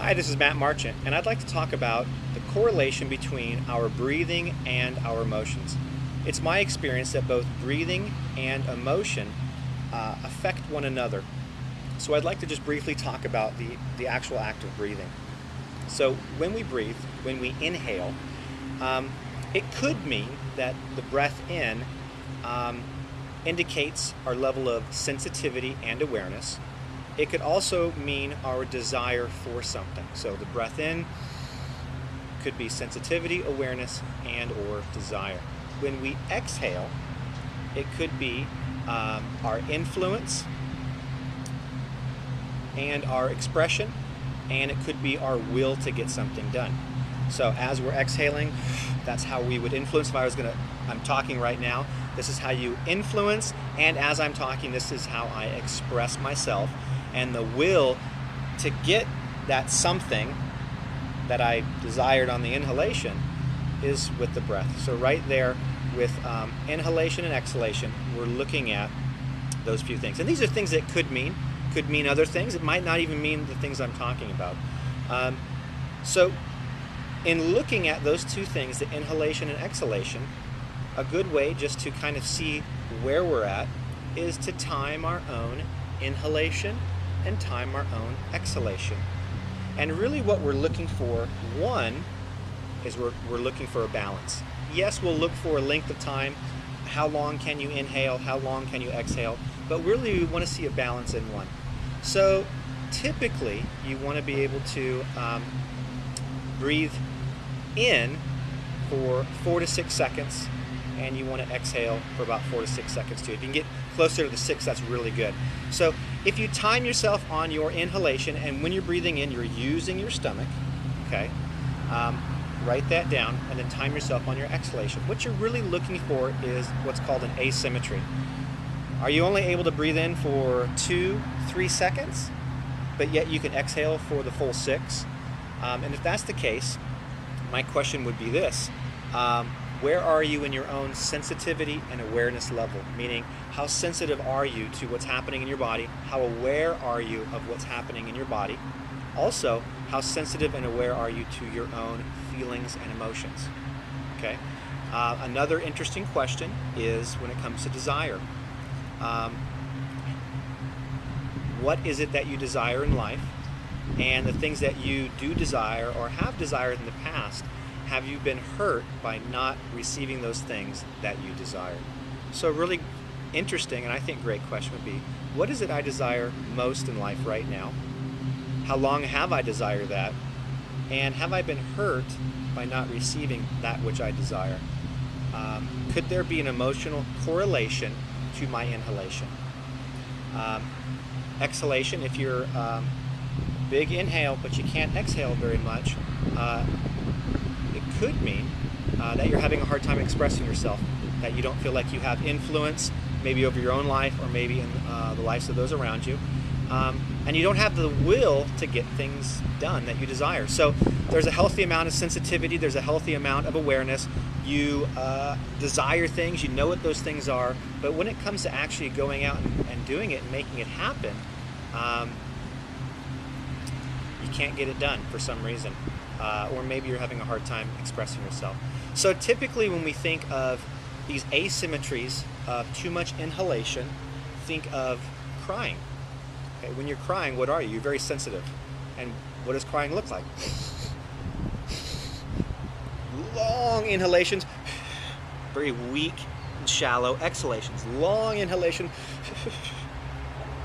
Hi, this is Matt Marchant, and I'd like to talk about the correlation between our breathing and our emotions. It's my experience that both breathing and emotion affect one another. So I'd like to just briefly talk about the actual act of breathing. So when we breathe, when we inhale, it could mean that the breath in indicates our level of sensitivity and awareness. It could also mean our desire for something. So the breath in could be sensitivity, awareness, and or desire. When we exhale, it could be our influence and our expression, and it could be our will to get something done. So as we're exhaling, that's how we would influence. If I'm talking right now, this is how you influence, and as I'm talking, this is how I express myself. And the will to get that something that I desired on the inhalation is with the breath. So right there with inhalation and exhalation, we're looking at those few things. And these are things that could mean other things. It might not even mean the things I'm talking about. So in looking at those two things, the inhalation and exhalation, a good way just to kind of see where we're at is to time our own inhalation and time our own exhalation. And really what we're looking for, one, is we're looking for a balance. Yes, we'll look for a length of time. How long can you inhale? How long can you exhale? But really we want to see a balance in one. So typically you want to be able to breathe in for 4 to 6 seconds, and you want to exhale for about 4 to 6 seconds too. If you can get closer to the 6, that's really good. So if you time yourself on your inhalation, and when you're breathing in, you're using your stomach, okay? Write that down, and then time yourself on your exhalation. What you're really looking for is what's called an asymmetry. Are you only able to breathe in for 2-3 seconds, but yet you can exhale for the full 6? And if that's the case, my question would be this. Where are you in your own sensitivity and awareness level? Meaning, how sensitive are you to what's happening in your body? How aware are you of what's happening in your body? Also, how sensitive and aware are you to your own feelings and emotions? Okay. Another interesting question is when it comes to desire. What is it that you desire in life? And the things that you do desire or have desired in the past, have you been hurt by not receiving those things that you desire? So really interesting, and I think great question would be, what is it I desire most in life right now? How long have I desired that? And have I been hurt by not receiving that which I desire? Could there be an emotional correlation to my inhalation? Exhalation, if you're big inhale but you can't exhale very much, it could mean that you're having a hard time expressing yourself, that you don't feel like you have influence maybe over your own life or maybe in the lives of those around you, and you don't have the will to get things done that you desire. So there's a healthy amount of sensitivity, there's a healthy amount of awareness. You desire things, you know what those things are, but when it comes to actually going out and doing it and making it happen, you can't get it done for some reason. Or maybe you're having a hard time expressing yourself. So typically when we think of these asymmetries of too much inhalation, think of crying. Okay, when you're crying, what are you? You're very sensitive. And what does crying look like? Long inhalations, very weak and shallow exhalations. Long inhalation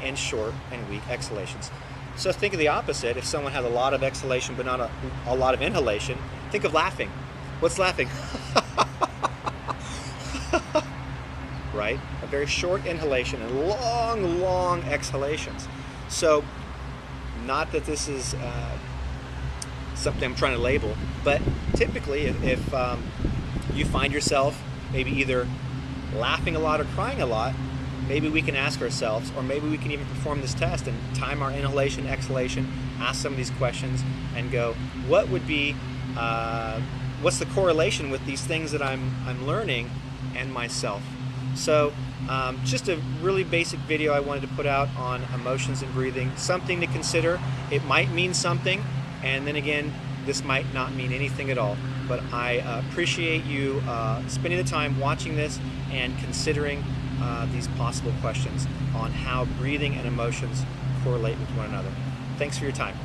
and short and weak exhalations. So think of the opposite. If someone had a lot of exhalation but not a lot of inhalation, think of laughing. What's laughing? Right? A very short inhalation and long, long exhalations. So not that this is something I'm trying to label, but typically if you find yourself maybe either laughing a lot or crying a lot, maybe we can ask ourselves, or maybe we can even perform this test and time our inhalation, exhalation, ask some of these questions and go, what would be, what's the correlation with these things that I'm learning and myself? So just a really basic video I wanted to put out on emotions and breathing, something to consider. It might mean something, And then again, this might not mean anything at all, but I appreciate you spending the time watching this and considering these possible questions on how breathing and emotions correlate with one another. Thanks for your time.